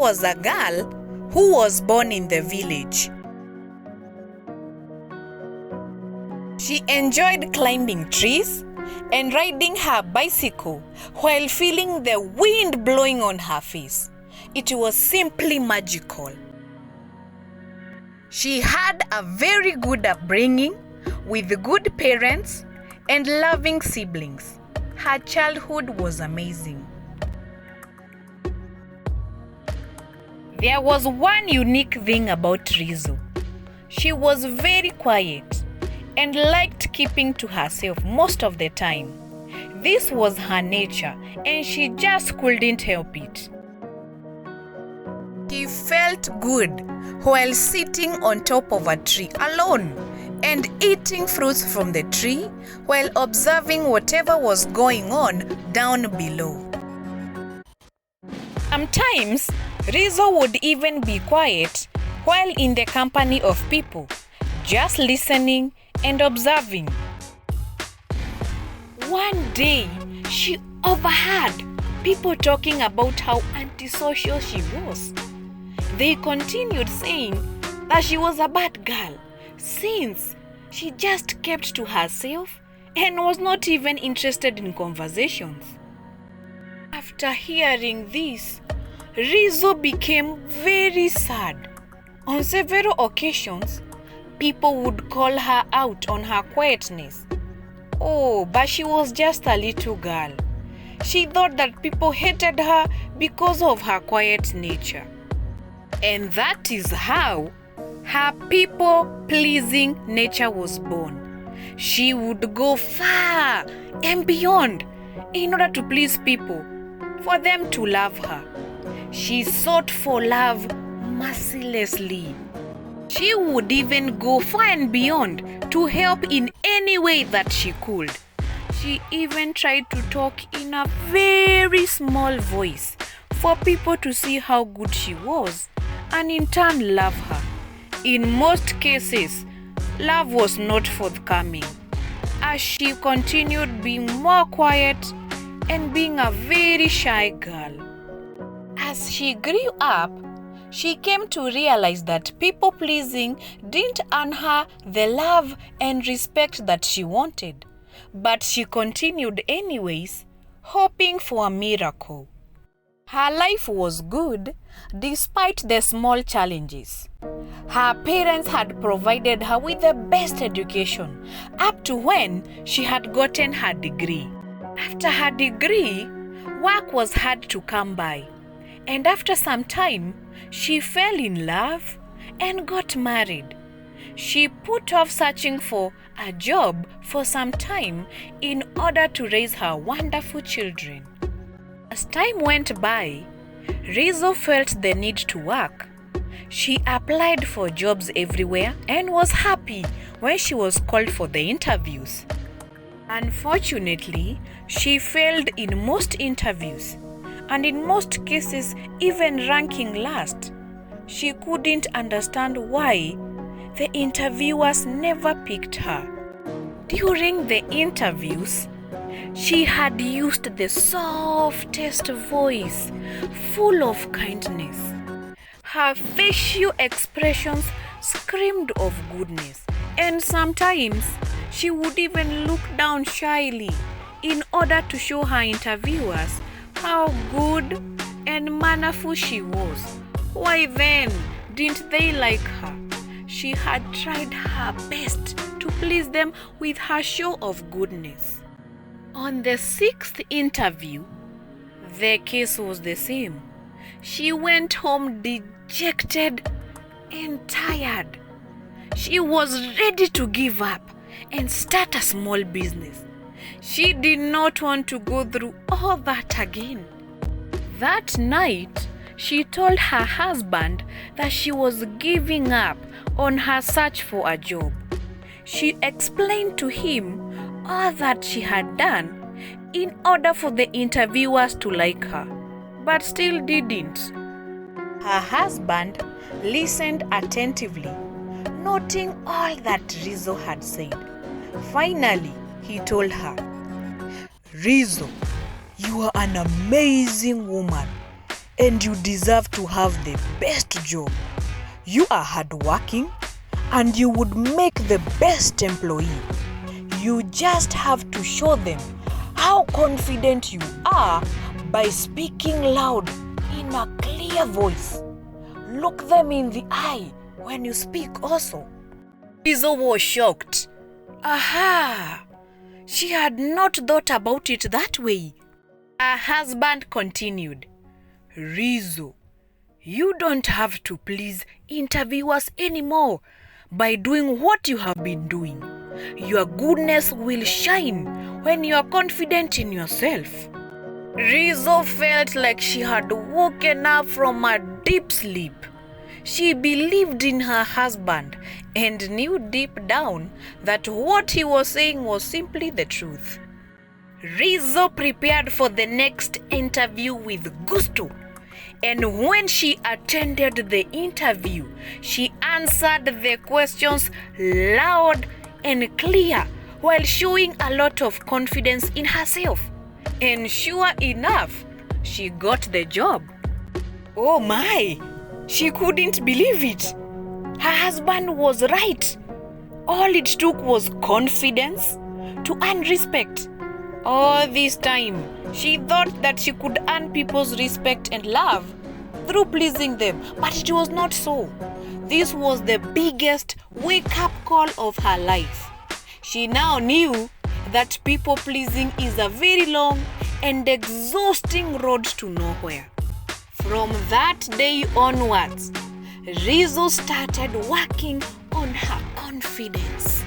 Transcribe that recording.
was a girl who was born in the village. She enjoyed climbing trees and riding her bicycle while feeling the wind blowing on her face. It was simply magical. She had a very good upbringing with good parents and loving siblings. Her childhood was amazing. There was one unique thing about Rizzo. She was very quiet and liked keeping to herself most of the time. This was her nature and she just couldn't help it. She felt good while sitting on top of a tree alone and eating fruits from the tree while observing whatever was going on down below. Sometimes, Rizzo would even be quiet while in the company of people, just listening and observing. One day, she overheard people talking about how antisocial she was. They continued saying that she was a bad girl since she just kept to herself and was not even interested in conversations. After hearing this, Rizzo became very sad. On several occasions, people would call her out on her quietness. Oh, but she was just a little girl. She thought that people hated her because of her quiet nature. And that is how her people-pleasing nature was born. She would go far and beyond in order to please people, for them to love her. She sought for love mercilessly. She would even go far and beyond to help in any way that she could. She even tried to talk in a very small voice for people to see how good she was and in turn love her. In most cases, love was not forthcoming, as she continued being more quiet and being a very shy girl. As she grew up, she came to realize that people-pleasing didn't earn her the love and respect that she wanted, but she continued anyways, hoping for a miracle. Her life was good despite the small challenges. Her parents had provided her with the best education up to when she had gotten her degree. After her degree, work was hard to come by, and after some time, she fell in love and got married. She put off searching for a job for some time in order to raise her wonderful children. As time went by, Rizzo felt the need to work. She applied for jobs everywhere and was happy when she was called for the interviews. Unfortunately, she failed in most interviews, and in most cases even ranking last. She couldn't understand why the interviewers never picked her. During the interviews, she had used the softest voice, full of kindness. Her facial expressions screamed of goodness, and sometimes she would even look down shyly in order to show her interviewers how good and mannerful she was. Why then didn't they like her? She had tried her best to please them with her show of goodness. On the 6th interview, the case was the same. She went home dejected and tired. She was ready to give up and start a small business. She did not want to go through all that again. That night, she told her husband that she was giving up on her search for a job. She explained to him all that she had done in order for the interviewers to like her, but still didn't. Her husband listened attentively, noting all that Rizzo had said. Finally, he told her, "Rizzo, you are an amazing woman, and you deserve to have the best job. You are hardworking and you would make the best employee. You just have to show them how confident you are by speaking loud in a clear voice. Look them in the eye when you speak also. Rizzo was shocked. Aha! She had not thought about it that way. Her husband continued, Rizzo, you don't have to please interviewers anymore by doing what you have been doing. Your goodness will shine when you are confident in yourself. Rizzo felt like she had woken up from a deep sleep. She believed in her husband and knew deep down that what he was saying was simply the truth. Rizzo prepared for the next interview with gusto. And when she attended the interview, she answered the questions loud and clear while showing a lot of confidence in herself. And sure enough, she got the job. Oh my! She couldn't believe it. Her husband was right. All it took was confidence to earn respect. All this time, she thought that she could earn people's respect and love through pleasing them, but it was not so. This was the biggest wake-up call of her life. She now knew that people-pleasing is a very long and exhausting road to nowhere. From that day onwards, Rizzo started working on her confidence.